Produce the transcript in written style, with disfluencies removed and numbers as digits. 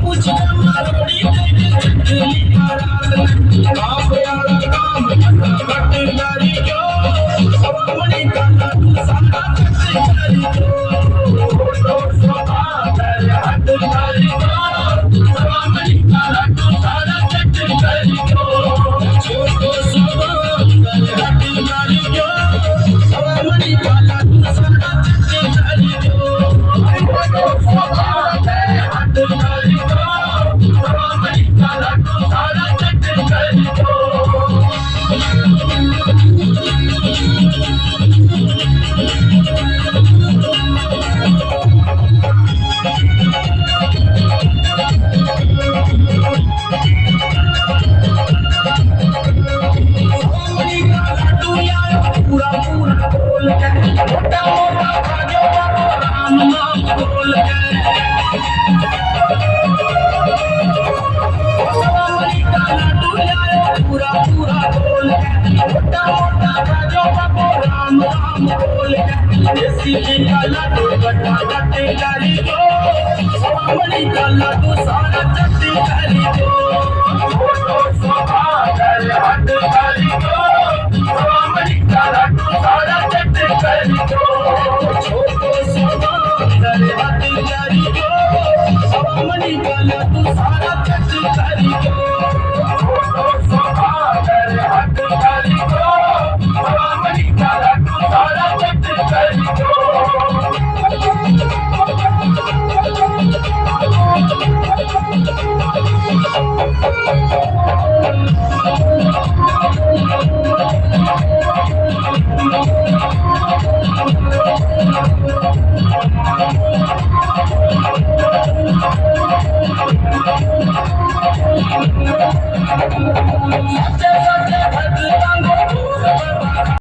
पूछे मारोड़ी तेरी चटली आप यार काम कट करी जो अपनी काला तू सारा कट करी जो तो सभा तेरे हट करी जो अपनी काला तू सारा कट करी जो तो सभा तेरे हट करी जो अपनी काला तू सारा कट करी जो तो सभा तेरे हट करी जो अपनी काला तू सारा कट करी जो पूरा पूरा बोल के मोटा मोटा भाजो बाबा राम नाम बोल के सवारी का लड्डू लायो पूरा पूरा बोल के मोटा मोटा भाजो बाबा राम नाम बोल के देसी का लड्डू गट्टा गट्टे करी जो सवारी का लड्डू